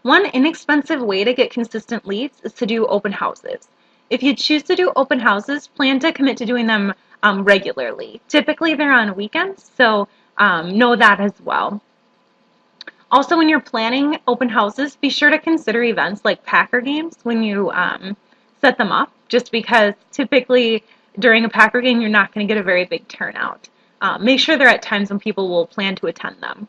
One inexpensive way to get consistent leads is to do open houses. If you choose to do open houses, plan to commit to doing them regularly. Typically, they're on weekends, so know that as well. Also, when you're planning open houses, be sure to consider events like Packer games when you set them up, just because typically during a Packer game, you're not going to get a very big turnout. Make sure they're at times when people will plan to attend them.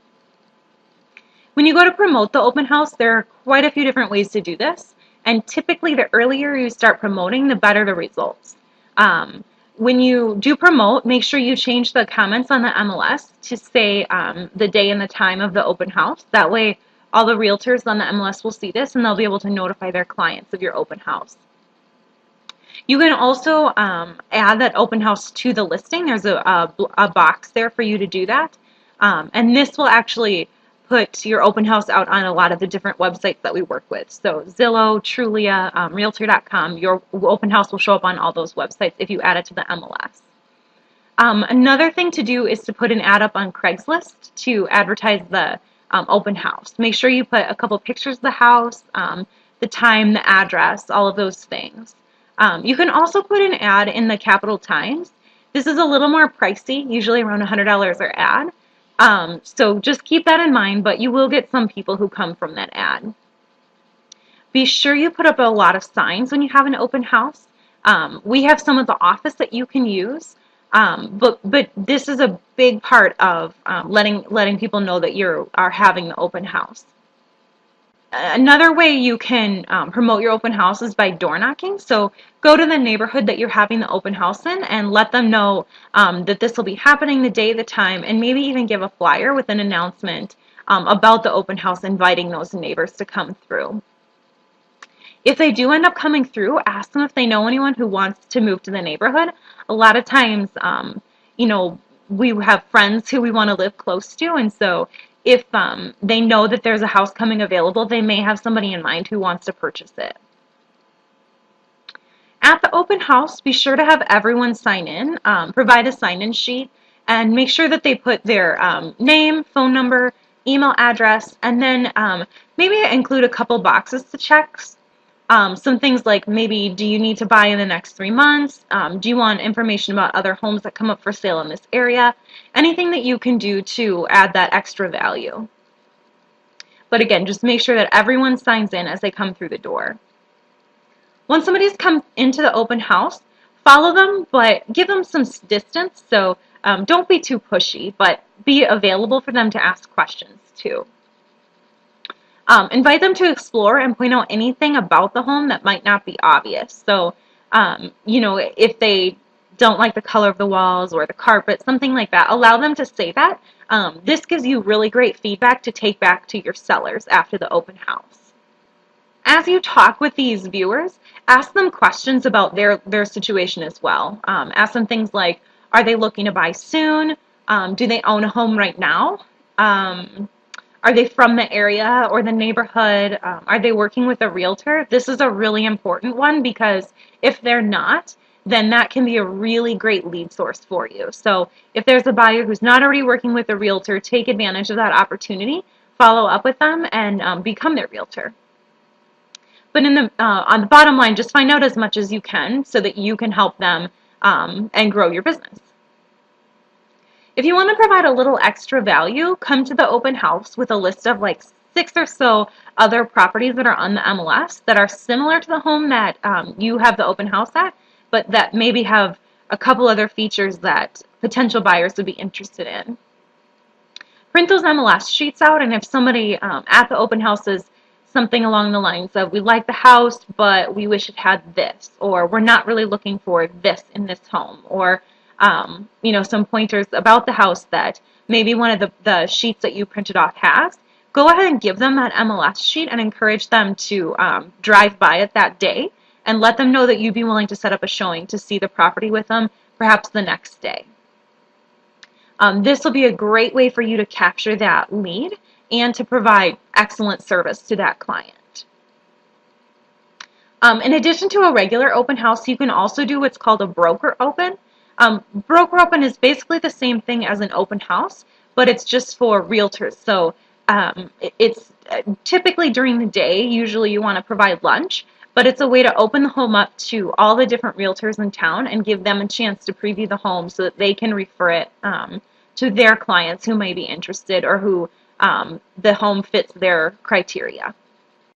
When you go to promote the open house, there are quite a few different ways to do this, and typically the earlier you start promoting, the better the results. When you do promote, make sure you change the comments on the MLS to say the day and the time of the open house. That way, all the realtors on the MLS will see this and they'll be able to notify their clients of your open house. You can also add that open house to the listing. There's a box there for you to do that. And this will actually put your open house out on a lot of the different websites that we work with. So Zillow, Trulia, Realtor.com, your open house will show up on all those websites if you add it to the MLS. Another thing to do is to put an ad up on Craigslist to advertise the open house. Make sure you put a couple pictures of the house, the time, the address, all of those things. You can also put an ad in the Capital Times. This is a little more pricey, usually around $100 per ad. So just keep that in mind, but you will get some people who come from that ad. Be sure you put up a lot of signs when you have an open house. We have some at the office that you can use, but this is a big part of letting people know that you are having the open house. Another way you can promote your open house is by door knocking. So go to the neighborhood that you're having the open house in and let them know that this will be happening, the day, the time, and maybe even give a flyer with an announcement about the open house, inviting those neighbors to come through. If they do end up coming through, ask them if they know anyone who wants to move to the neighborhood. A lot of times, we have friends who we want to live close to, and so if they know that there's a house coming available, they may have somebody in mind who wants to purchase it. At the open house, be sure to have everyone sign in, provide a sign-in sheet, and make sure that they put their name, phone number, email address, and then maybe include a couple boxes to check. Some things like maybe, do you need to buy in the next 3 months? Do you want information about other homes that come up for sale in this area? Anything that you can do to add that extra value. But again, just make sure that everyone signs in as they come through the door. Once somebody's come into the open house, follow them, but give them some distance. So don't be too pushy, but be available for them to ask questions too. Invite them to explore and point out anything about the home that might not be obvious. So, if they don't like the color of the walls or the carpet, something like that, allow them to say that. This gives you really great feedback to take back to your sellers after the open house. As you talk with these viewers, ask them questions about their situation as well. Ask them things like, are they looking to buy soon? Do they own a home right now? Are they from the area or the neighborhood? Are they working with a realtor? This is a really important one because if they're not, then that can be a really great lead source for you. So if there's a buyer who's not already working with a realtor, take advantage of that opportunity, follow up with them, and become their realtor. But on the bottom line, just find out as much as you can so that you can help them and grow your business. If you want to provide a little extra value, come to the open house with a list of like 6 or so other properties that are on the MLS that are similar to the home that you have the open house at, but that maybe have a couple other features that potential buyers would be interested in. Print those MLS sheets out, and if somebody at the open house is something along the lines of, we like the house, but we wish it had this, or we're not really looking for this in this home, or some pointers about the house that maybe one of the sheets that you printed off has, go ahead and give them that MLS sheet and encourage them to drive by it that day and let them know that you'd be willing to set up a showing to see the property with them perhaps the next day. This will be a great way for you to capture that lead and to provide excellent service to that client. In addition to a regular open house, you can also do what's called a broker open. Broker open is basically the same thing as an open house, but it's just for realtors. So It's typically during the day. Usually you want to provide lunch, but it's a way to open the home up to all the different realtors in town and give them a chance to preview the home so that they can refer it to their clients who may be interested or who the home fits their criteria.